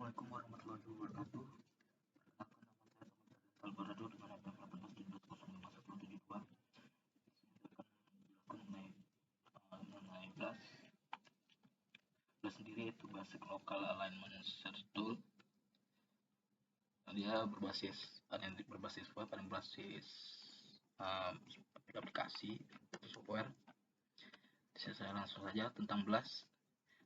Assalamualaikum warahmatullahi wabarakatuh. Perkenalkan, nama saya Thomas Alvarado dengan NPM 18.051072. Akan mengenai BLAS. BLAS sendiri itu Basic Local Alignment Search Tool. Dia berbasis web, ada yang berbasis aplikasi software. Saya langsung saja tentang BLAS.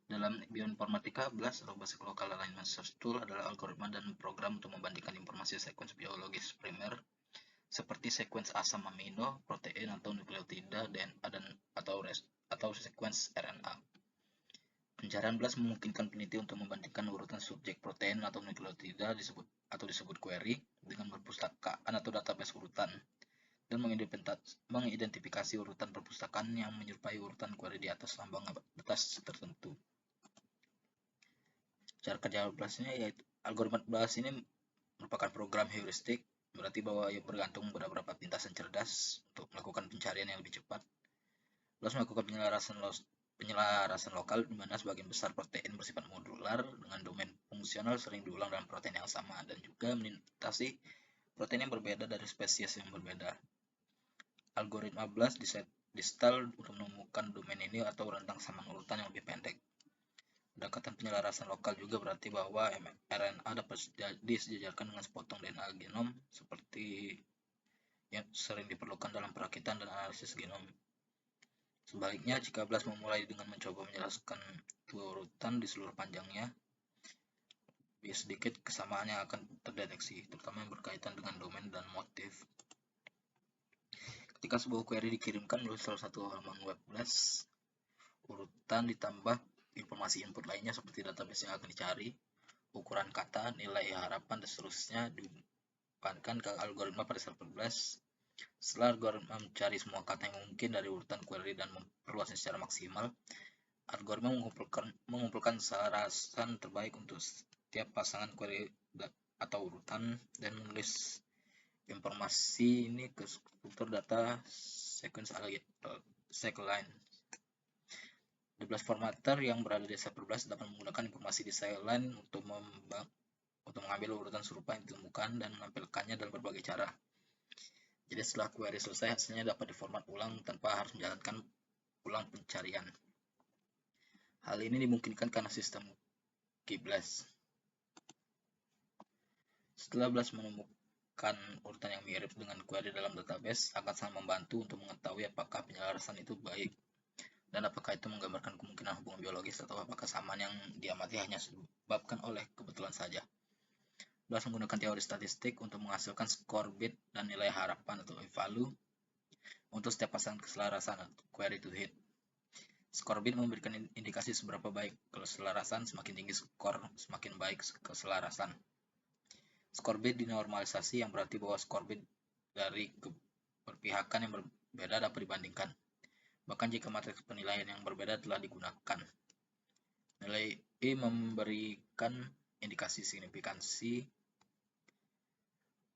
Dalam bioinformatika, BLAS atau Basic Local Alignment Search Tool adalah algoritma dan program untuk membandingkan informasi sekuens biologis primer seperti sekuens asam amino, protein atau nukleotida atau sekuens RNA. Pencarian BLAS memungkinkan peneliti untuk membandingkan urutan subjek protein atau nukleotida disebut query dengan perpustakaan atau database urutan dan mengidentifikasi urutan perpustakaan yang menyerupai urutan query di atas lambang batas tertentu. Cara kerja BLAS ini yaitu algoritma BLAS ini merupakan program heuristik, berarti bahwa ia bergantung pada beberapa pintasan cerdas untuk melakukan pencarian yang lebih cepat. BLAS melakukan penyelarasan lokal di mana sebagian besar protein bersifat modular dengan domain fungsional sering diulang dalam protein yang sama dan juga melintasi protein yang berbeda dari spesies yang berbeda. Algoritma BLAS disetel untuk menemukan domain ini atau rentang samaan urutan yang lebih pendek. Pendekatan penyelarasan lokal juga berarti bahwa RNA dapat disejajarkan dengan sepotong DNA genom seperti yang sering diperlukan dalam perakitan dan analisis genom. Sebaliknya, jika BLAS memulai dengan mencoba menjelaskan dua urutan di seluruh panjangnya, lebih sedikit kesamaan yang akan terdeteksi, terutama yang berkaitan dengan domain dan motif. Ketika sebuah query dikirimkan melalui salah satu halaman web BLAS, urutan ditambah informasi input lainnya seperti database yang akan dicari, ukuran kata, nilai harapan, dan seterusnya diumpankan ke algoritma pada server BLAS. Setelah algoritma mencari semua kata yang mungkin dari urutan query dan memperluasnya secara maksimal, algoritma mengumpulkan sarasan terbaik untuk setiap pasangan query atau urutan dan menulis informasi ini ke struktur data sequence line. Di BLAS formatter yang berada di server BLAS dapat menggunakan informasi di line untuk mengambil urutan serupa yang ditemukan dan menampilkannya dalam berbagai cara. Jadi setelah query selesai, hasilnya dapat diformat ulang tanpa harus menjalankan ulang pencarian. Hal ini dimungkinkan karena sistem key BLAS. Setelah BLAS menemukan urutan yang mirip dengan query dalam database, akan sangat membantu untuk mengetahui apakah penyelarasan itu baik dan apakah itu menggambarkan kemungkinan hubungan biologis atau apakah samaan yang diamati hanya disebabkan oleh kebetulan saja. BLAS menggunakan teori statistik untuk menghasilkan skor bit dan nilai harapan atau value untuk setiap pasangan keselarasan atau query to hit. Skor bit memberikan indikasi seberapa baik keselarasan, semakin tinggi skor, semakin baik keselarasan. Skor bit dinormalisasi yang berarti bahwa skor bit dari keberpihakan yang berbeda dapat dibandingkan. Bahkan jika matriks penilaian yang berbeda telah digunakan. Nilai E memberikan indikasi signifikansi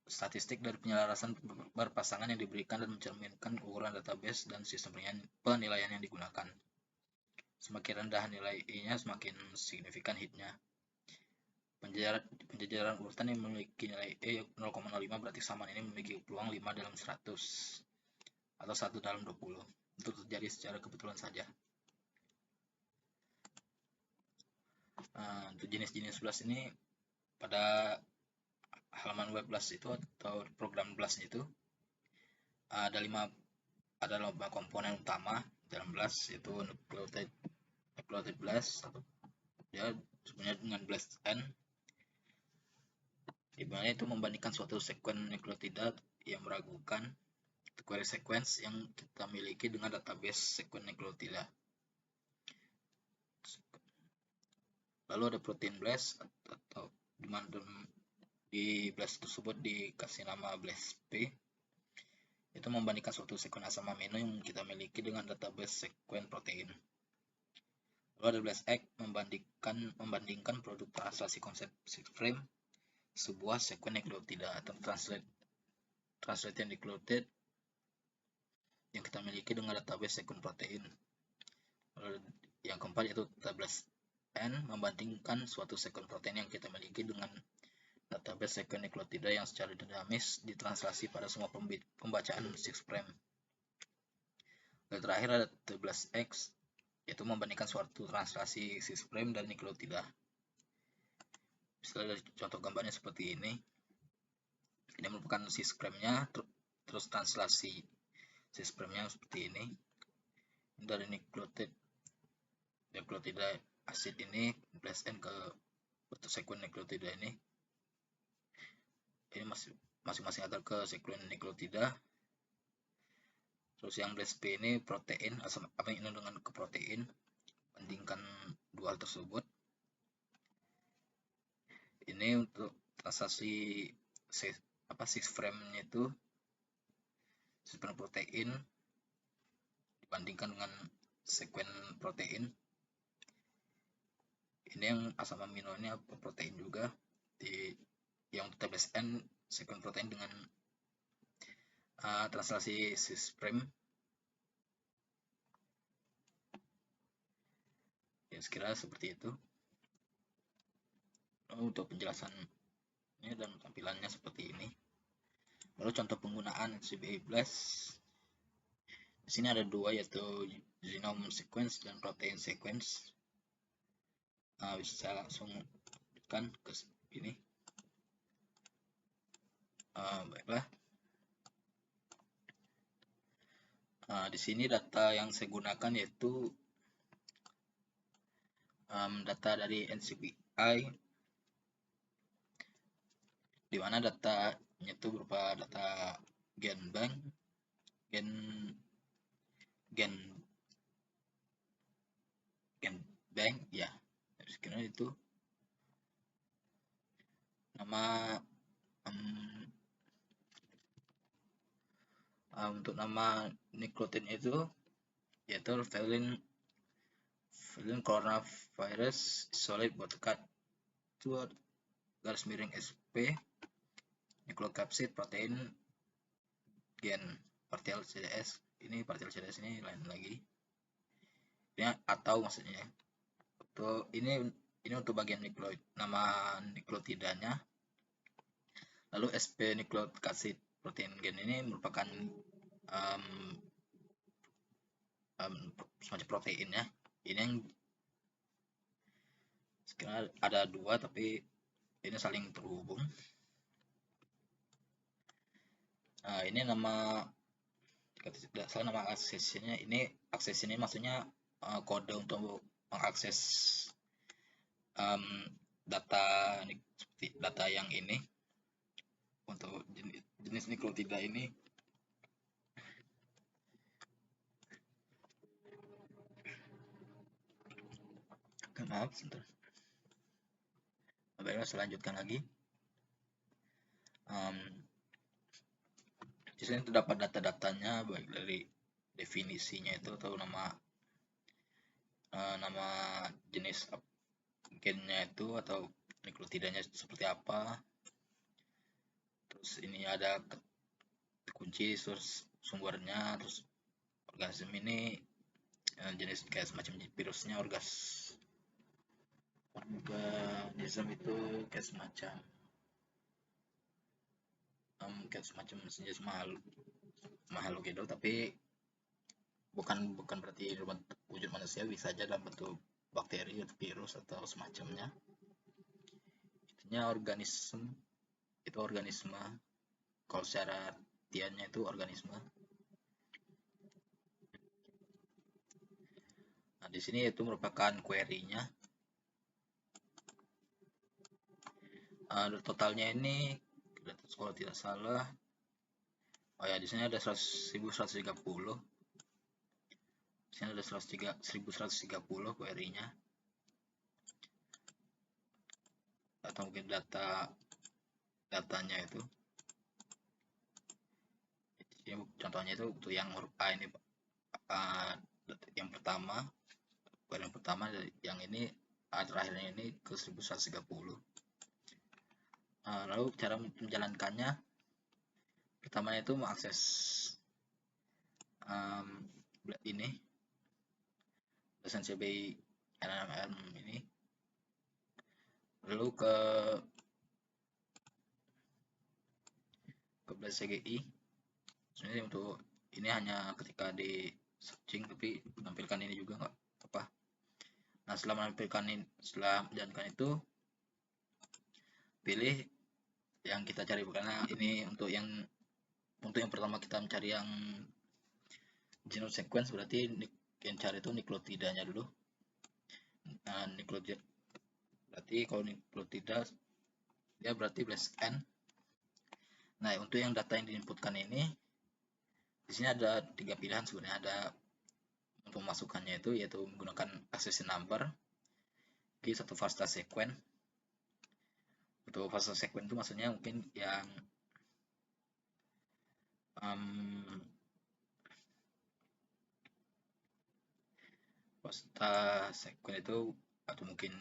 statistik dari penyelarasan berpasangan yang diberikan dan mencerminkan ukuran database dan sistem penilaian yang digunakan. Semakin rendah nilai E-nya, semakin signifikan hit-nya. Penjajaran urutan yang memiliki nilai E 0,05 berarti samaan ini memiliki peluang 5 dalam 100 atau 1 dalam 20 untuk terjadi secara kebetulan saja. Untuk jenis-jenis BLAS ini pada halaman web BLAS itu atau program BLAS itu ada 5 komponen utama dalam BLAS, yaitu nucleotide BLAS atau dia sebenarnya dengan BLAS N, di mana itu membandingkan suatu sekuens nukleotida yang meragukan query sequence yang kita miliki dengan database sekuens nukleotida. Lalu ada protein BLAS atau di BLAS tersebut dikasih nama BLAS P, itu membandingkan suatu sekuens asam amino yang kita miliki dengan database sekuens protein. Lalu ada BLAS X membandingkan produk translasi konsep seed frame sebuah sekuens nukleotida atau translated nucleotide yang kita miliki dengan database sekuens protein. Lalu yang keempat yaitu BLAS N membandingkan suatu sekuen protein yang kita miliki dengan database sekuen nukleotida yang secara dinamis ditranslasi pada semua pembacaan 6'. Dan terakhir ada 13X, yaitu membandingkan suatu translasi 6' dan nukleotida. Misalnya dari contoh gambarnya seperti ini. Ini merupakan 6'-nya, terus translasi 6'-nya seperti ini. Dari nukleotida asid ini +N ke bentuk sekuen nukleotida ini masing-masing antar ke sekuen nukleotida. Terus yang +P ini protein, asam amino dengan ke protein, bandingkan dua hal tersebut. Ini untuk transaksi 6'-nya itu 6' protein dibandingkan dengan sekuen protein. Ini yang asam amino ini protein juga, yang N sekuen protein dengan translasi 6'. Ya, sekira seperti itu. Untuk penjelasannya dan tampilannya seperti ini. Lalu contoh penggunaan NCBI Blast. Di sini ada dua, yaitu genome sequence dan protein sequence. Bisa langsung kan ke ini. Baiklah. Di sini data yang saya gunakan yaitu data dari NCBI, di mana datanya itu berupa data gen bank ya, sekiranya itu nama untuk nama nukleotid itu yaitu valin coronavirus solid broadcast 2_SP nucleocapsid protein gen partial CDS. Ini partial CDS ini lain lagi. Ini atau maksudnya untuk ini untuk bagian nukleoid, nama nukleotidanya. Lalu SP nucleocapsid protein gen ini merupakan semacam proteinnya. Ini yang sekarang ada dua, tapi ini saling terhubung. Ini nama, tidak salah, nama aksesnya ini, akses ini maksudnya kode untuk mengakses data seperti data yang ini untuk jenis nukleotida ini. Maaf, sebentar. Baiklah, saya lanjutkan lagi. Di sini terdapat data-datanya, baik dari definisinya itu atau nama jenis gennya itu atau nukleotidanya seperti apa. Terus ini ada kunci source sumbernya, terus organisme ini jenis kayak semacam virusnya, organisme itu kayak semacam jenis makhluk hidup, tapi bukan berarti wujud manusia, bisa aja dalam bentuk bakteri atau virus atau semacamnya. Intinya organisme itu organisme, kalau secara artiannya itu organisme. Nah, di sini itu merupakan query-nya. Totalnya ini kalau tidak salah, ya di sini ada 1130. Di sini ada 1130 query-nya. Atau mungkin datanya itu. Contohnya itu untuk yang huruf A ini, yang pertama, yang ini terakhirnya ini ke 1130. Lalu cara menjalankannya, pertama itu mengakses ini NCBI NMR ini. dulu ke BlazeCGI. Sebenarnya untuk ini hanya ketika di searching, tapi menampilkan ini juga nggak apa. Nah, setelah menjalankan itu, pilih yang kita cari, karena ini untuk yang pertama kita mencari yang genome sequence, berarti yang cari itu nucleotidanya dulu. Nah, nucleotida berarti kalau nucleotida dia berarti /n. Nah, untuk yang data yang diinputkan ini, di sini ada 3 pilihan sebenarnya. Ada untuk masukannya itu yaitu menggunakan accession number, satu FASTA sequence. Untuk FASTA sequence itu maksudnya mungkin yang FASTA sequence itu, atau mungkin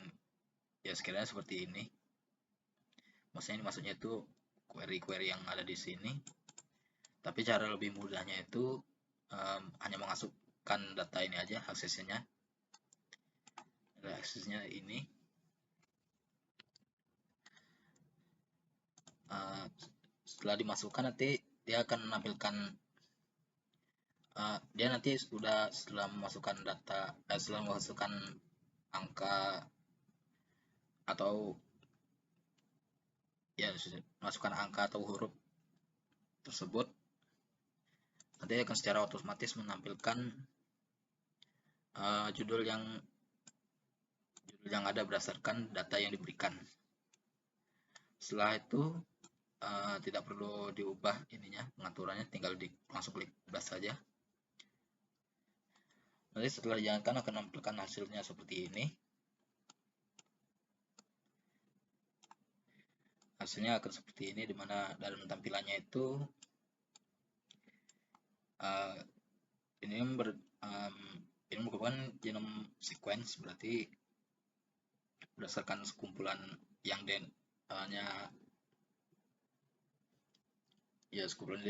ya sekiranya seperti ini. Maksudnya itu query-query yang ada di sini. Tapi cara lebih mudahnya itu hanya memasukkan data ini aja, aksesnya ini. Setelah dimasukkan nanti dia akan menampilkan dia nanti setelah memasukkan data, setelah memasukkan angka atau ya masukkan angka atau huruf tersebut, nanti akan secara otomatis menampilkan judul yang ada berdasarkan data yang diberikan. Setelah itu tidak perlu diubah ininya, pengaturannya, tinggal langsung klik blast saja. Nanti setelah dijalankan akan menampilkan hasilnya seperti ini. Hasilnya akan seperti ini, dimana dalam tampilannya itu ini merupakan genome sequence, berarti berdasarkan sekumpulan yang sekumpulan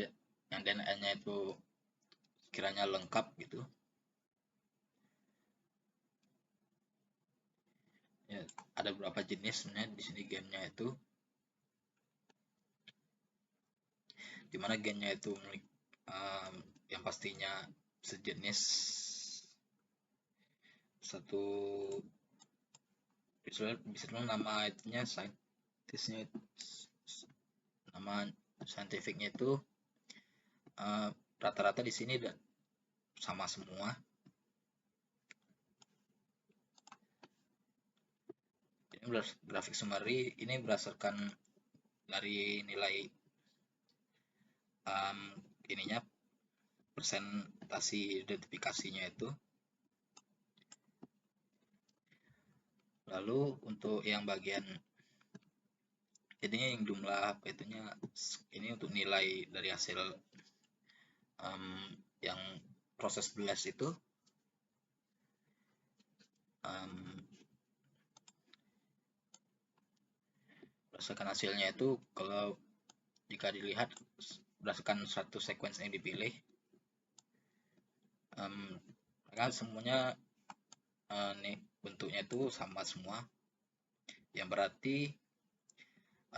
yang DNA-nya itu kiranya lengkap gitu. Ya, ada beberapa jenis sebenarnya di sini gennya itu, dimana gennya itu yang pastinya sejenis satu, bisa nama itunya saintisnya, nama saintifiknya itu rata-rata di sini sama semua. Ini grafik summary, ini berdasarkan dari nilai ininya, presentasi identifikasinya itu. Lalu untuk yang bagian jadinya yang jumlah itunya, ini untuk nilai dari hasil yang proses blast itu. Berdasarkan hasilnya itu, kalau jika dilihat berdasarkan satu sequence yang dipilih, maka semuanya nih bentuknya itu sama semua, yang berarti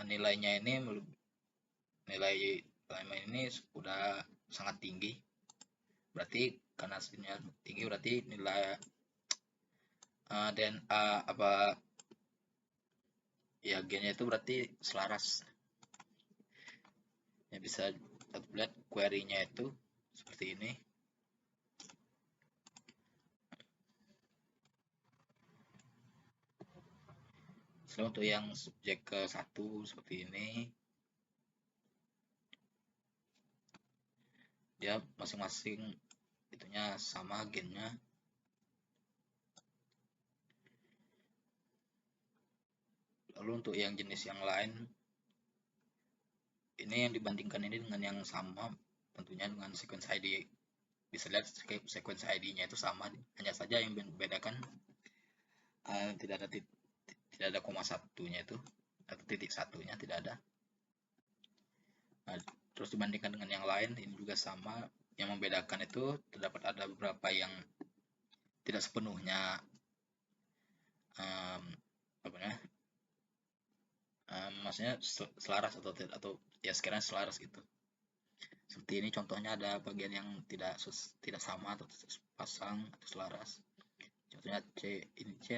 nilainya ini sudah sangat tinggi. Berarti karena hasilnya tinggi, berarti nilai DNA gennya itu berarti selaras. Ya, bisa lihat query-nya itu seperti ini. Setelah untuk yang subjek ke 1 seperti ini, dia masing-masing itunya sama gennya. Lalu untuk yang jenis yang lain, ini yang dibandingkan ini dengan yang sama, tentunya dengan sequence ID. Bisa lihat sequence ID-nya itu sama, hanya saja yang membedakan tidak ada koma satunya itu, atau titik satunya tidak ada. Nah, terus dibandingkan dengan yang lain, ini juga sama. Yang membedakan itu terdapat ada beberapa yang tidak sepenuhnya maksudnya selaras atau ya sekiranya selaras gitu. Seperti ini contohnya ada bagian yang tidak sama atau pasang atau selaras. Contohnya C, ini C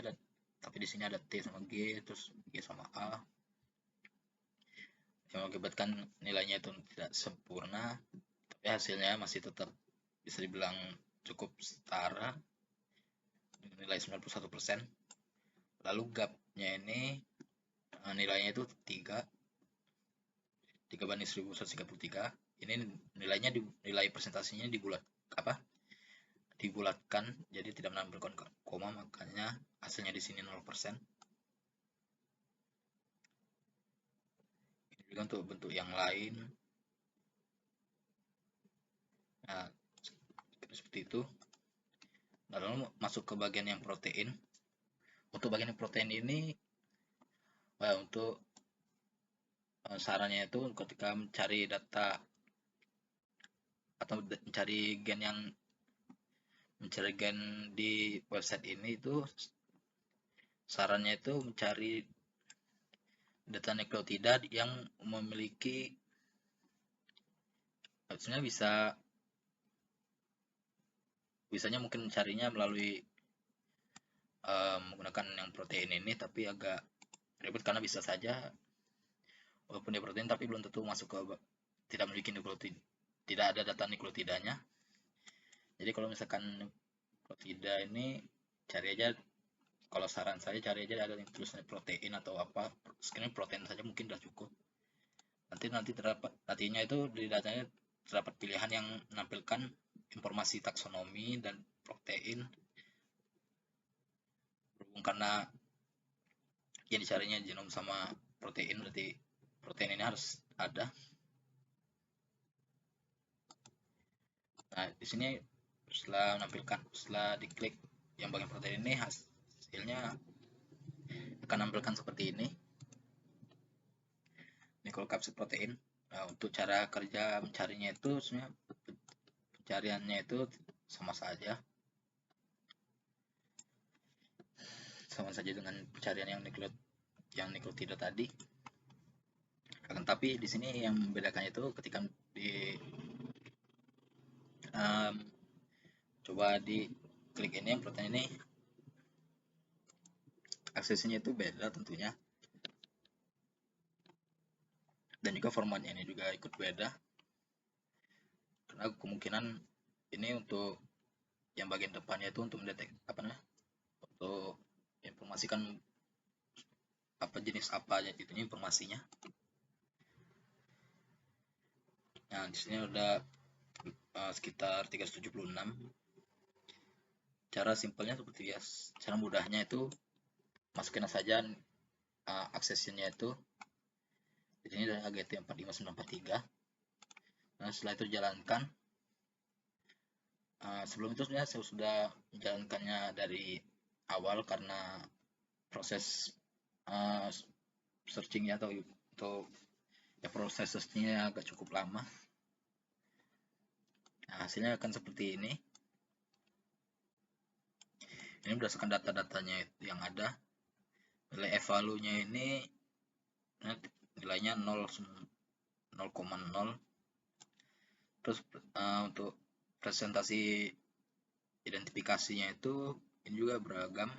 tapi di sini ada T sama G, terus G sama A, yang mengakibatkan nilainya itu tidak sempurna, tapi hasilnya masih tetap bisa dibilang cukup setara, nilai 91%. Lalu gapnya ini nilainya itu 3 banding 1133. Ini nilainya nilai presentasinya dibulatkan, jadi tidak menampilkan koma, makanya hasilnya di sini 0%. Ini juga untuk bentuk yang lain. Nah, seperti itu. Nah, lalu masuk ke bagian yang protein. Untuk bagian protein ini, untuk sarannya itu ketika mencari data atau mencari gen di website ini, itu sarannya itu mencari data nukleotida yang memiliki, sebenarnya bisanya mungkin mencarinya melalui menggunakan yang protein ini, tapi agak ribet karena bisa saja walaupun dia protein tapi belum tentu masuk ke tidak memiliki nukleotida, tidak ada data nukleotidanya. Jadi kalau misalkan nukleotida ini cari aja, kalau saran saya cari aja ada yang tulisnya protein atau apa, sekarang protein saja mungkin udah cukup. Nantinya itu di datanya terdapat pilihan yang menampilkan informasi taksonomi dan protein, berhubung karena yang dicarinya genom sama protein, berarti protein ini harus ada. Nah, di sini setelah diklik yang bagian protein ini, hasilnya akan menampilkan seperti ini, nucleocapsid protein. Nah, untuk cara kerja mencarinya itu sebenarnya pencariannya itu sama saja dengan pencarian yang nukleotida tadi. Tapi di sini yang membedakannya itu ketika coba di klik ini, yang protein ini aksesnya itu beda tentunya, dan juga formatnya ini juga ikut beda, karena kemungkinan ini untuk yang bagian depannya itu untuk mendeteksi untuk informasikan jenis apa aja itu informasinya. Nah, di sini udah sekitar 376. Cara simpelnya seperti biasa, cara mudahnya itu masukin saja aksesnya itu di sini ada AGT 45943. Nah, setelah itu jalankan. Sebelum itu sebenarnya saya sudah menjalankannya dari awal karena proses searchingnya atau ya proses searchingnya agak cukup lama. Nah, hasilnya akan seperti ini. Ini berdasarkan data-datanya yang ada. Nilai evalunya ini nilainya 0,0. Terus untuk presentasi identifikasinya itu ini juga beragam.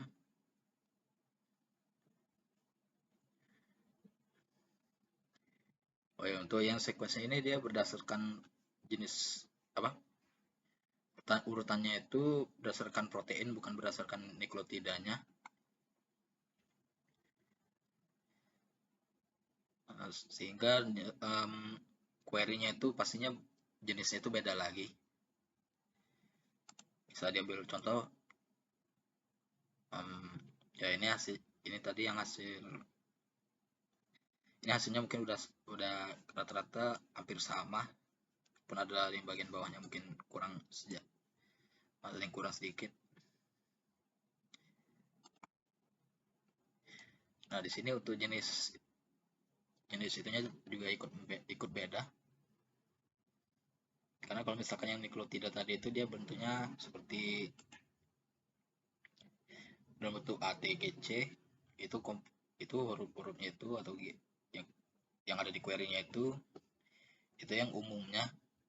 Oh ya, untuk yang sequence ini dia berdasarkan jenis urutannya itu berdasarkan protein, bukan berdasarkan nukleotidanya. Sehingga query-nya itu pastinya jenisnya itu beda lagi. Bisa diambil contoh, ya ini tadi yang hasilnya mungkin udah rata-rata hampir sama, pun ada yang bagian bawahnya mungkin kurang sedikit. Nah, di sini untuk jenis itunya juga ikut beda, karena kalau misalkan yang nukleotida tadi itu dia bentuknya seperti dalam bentuk A, T, G, C, itu huruf-hurufnya itu atau yang yang ada di query-nya itu yang umumnya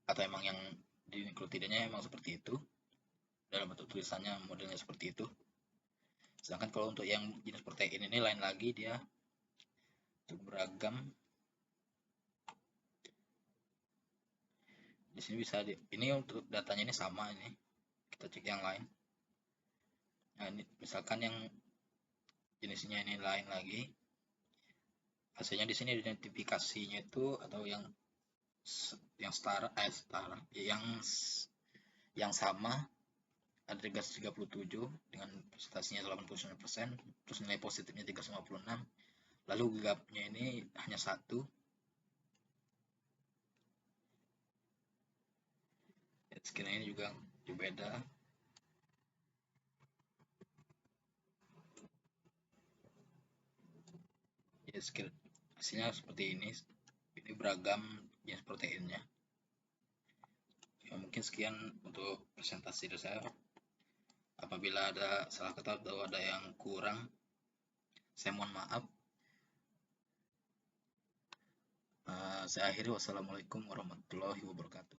atau emang yang di nucleotidanya emang seperti itu, dalam bentuk tulisannya modelnya seperti itu. Sedangkan kalau untuk yang jenis protein ini lain lagi, dia cukup beragam. Di sini bisa ini untuk datanya ini sama, ini kita cek yang lain. Nah, ini misalkan yang jenisnya ini lain lagi, hasilnya di sini identifikasinya itu atau yang setara yang sama ada 337 dengan presentasinya 89%, terus nilai positifnya 356, lalu gapnya ini hanya 1. Skin ini juga beda. Ya, skill hasilnya seperti ini beragam jenis proteinnya. Ya, mungkin sekian untuk presentasi dari saya. Apabila ada salah kata atau ada yang kurang, saya mohon maaf. Saya akhiri, wassalamualaikum warahmatullahi wabarakatuh.